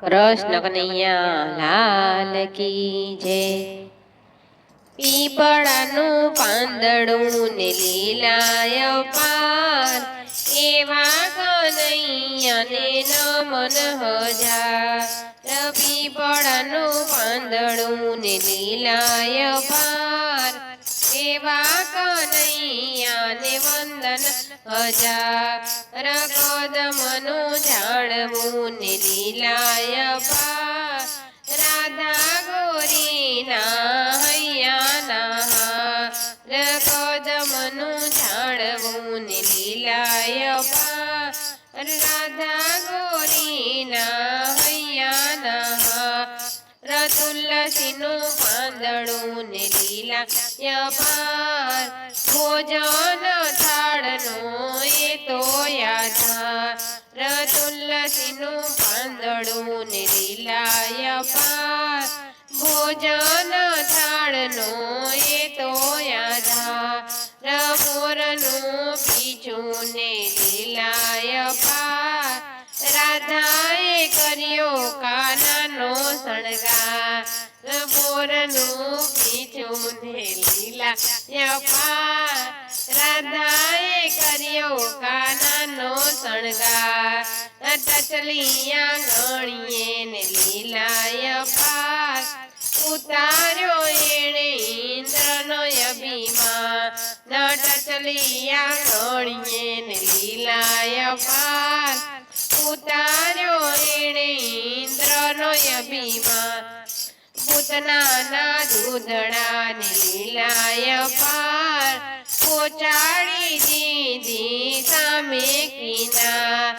કૃષ્ણ કનૈયા લાલ કી જય। પીપળાનું પાંદડું ને લીલાય પાર, એવા કનૈયાને નમન હજાર। પીપળાનું પાંદડું ને લીલાય પાર, એવા કનૈયાને વંદન હજાર। કદમનું ઝાડવું ને લીલાય પાર, રાધા ગોરીના હૈયાના હાર। કદમનું ઝાડવું ને લીલાય પાર, રાધા ગોરીના હૈયાના હાર। તુલસીનું પાંદડું ને લીલાય પાર, ભોજન થાળનો એ તો યાધાર। તુલસીનું પાંદડું ને લીલાય પાર, ભોજન થાળનો એ તો યાધાર। મોરનું પીછું ને લીલાય પાર, રાધાએ કર્યો કાનાનો શણગાર। મોરનું પીછું ને લીલાય પાર, રાધાએ કર્યો કાનાનો શણગાર। ટચલિયા ગણીએ ને લીલાય પાર, ઉતાર્યો એણે ઇન્દ્રનો અભિમાન। ટચલિયા ગણીએ ને લીલાય પાર, ઉતાર્યો એણે ઇન્દ્રનો અભિમાન। પૂતનાના દૂધડા ને લીલાય પાર, પહોંચાડી દીધી સામે કિનાર।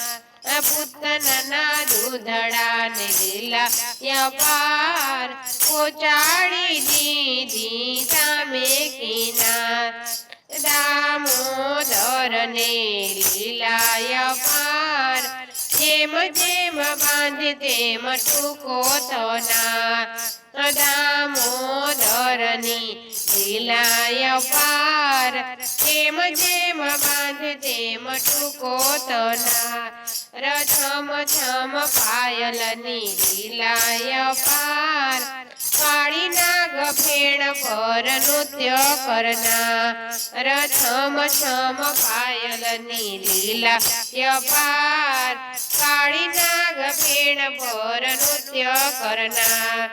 પૂતનાના દૂધડા ને લીલાય પાર, પહોંચાડી દીધી સામે કિનાર। દામોદર ને લીલાય પાર, જેમ જેમ બાંધે તેમ ટૂંકો થનાર। દામોદરની લીલાય પાર, જેમ જેમ બાંધે તેમ ટૂંકો થનાર। છમ છમ પાયલની લીલાય પાર, કાળી નાગ ફેણ પર નૃત્ય કરનાર। છમ છમ પાયલની લીલાય પાર, કાળી નાગ ફેણ પર નૃત્ય કરનાર।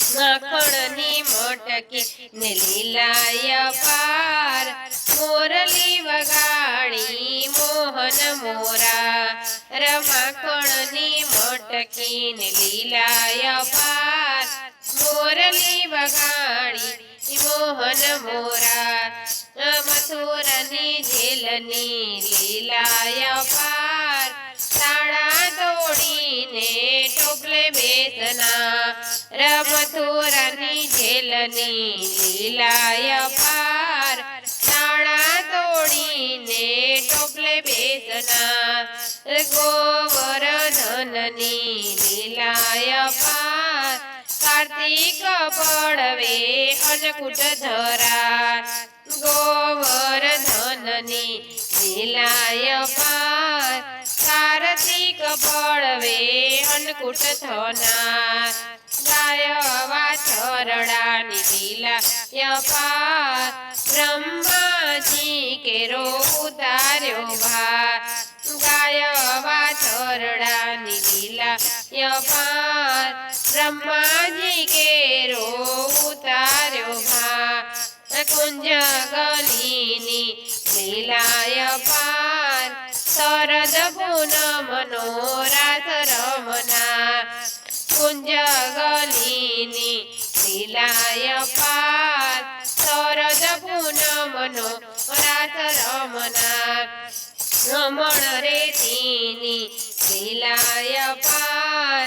માખણની મટકી ને લીલાય પાર, મોરલી વગાડી મોહન મોરા। માખણની મટકી ને લીલાય પાર, મોરલી વગાડી મોહન મોરા। મથુરાની જેલની લીલાય પાર, તાળા તોડીને ટોપલે બેસનાર। મથુરાની જેલની લીલાય પાર, તાળા તોડીને ટોપલે બેસનાર। ગોવર્ધનની લીલાય પાર, કાર્તિક પડવે અન્નકૂટ ધરા। ગોવર્ધનની લીલાય પાર, કાર્તિક પડવે અન્નકૂટ થનાર। ગાય વાછરડાની લીલાય પાર, બ્રહ્માજી કેરો ઉતાર્યો ભાર। ગાય વાછરડાની લીલાય પાર, બ્રહ્માજી કેરો ઉતાર્યો ભાર। કુંજ ગલીની લીલાય પાર, શરદ પૂનમનો રાસ રમનાર। કુંજ ગલીની લીલાય પાર, શરદ પૂનમનો રાસ રમનાર। રમણ રેતીની લીલાય પાર,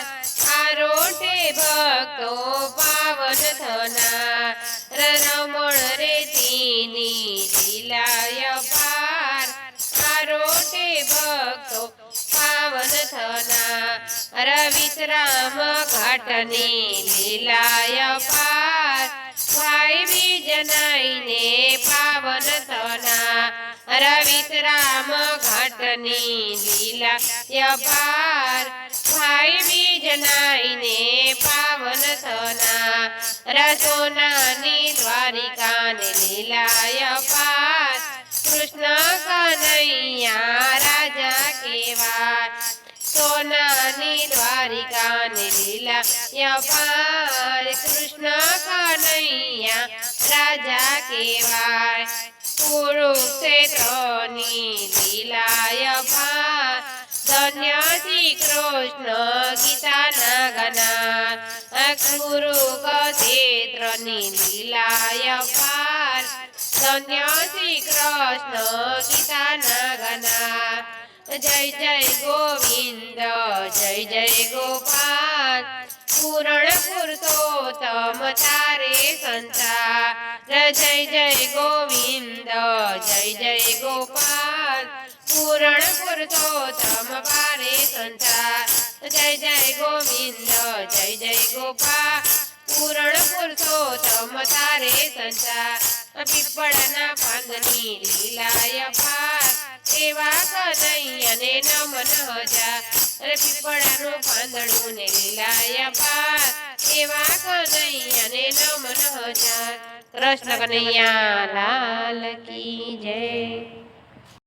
આરોટે ભક્તો પાવન થનાર। રમણ રેતીની લીલાય પાર, આરોટે ભક્તો પાવન થનાર। વિશ્રામ ઘાટની લીલાય પાર, ભાઈ બીજ નાઈને પાવન થનાર। વિશ્રામ ઘાટની લીલા યપાર ભાઈ બીજ નાઈને પાવન થના રસોનાની દ્વારિકાને લીલાય પાર કૃષ્ણ કનૈયા રાજા કેવાય સોનાની દ્વારિકાને લીલાય પાર કૃષ્ણ કનૈયા રાજા કેવાય કુરુક્ષેત્રની લીલાય પાર ધન્ય શ્રી કૃષ્ણ ગીતાના ગના કુરુક્ષેત્રની લીલાય પાર ધન્ય શ્રી કૃષ્ણ ગીતાના ગના જય જય ગોવિંદ જય જય ગોપાલ પૂરણ પુરુષોત્તમ તારે સંસાર જય જય ગોવિંદ જય જય ગોપાલ પૂરણ પુરુષોત્તમ પારે સંસાર જય જય ગોવિંદ જય જય ગોપાલ પૂરણ પુરુષોત્તમ તારે સંસાર પીપળના પાંદની લીલાય પાર એવા કનૈયાને નમન હજાર પીપળાનું પાંદડું ને લીલાય પાર એવા કનૈયાને નમન હજાર કૃષ્ણ કનૈયા લાલ કી જય।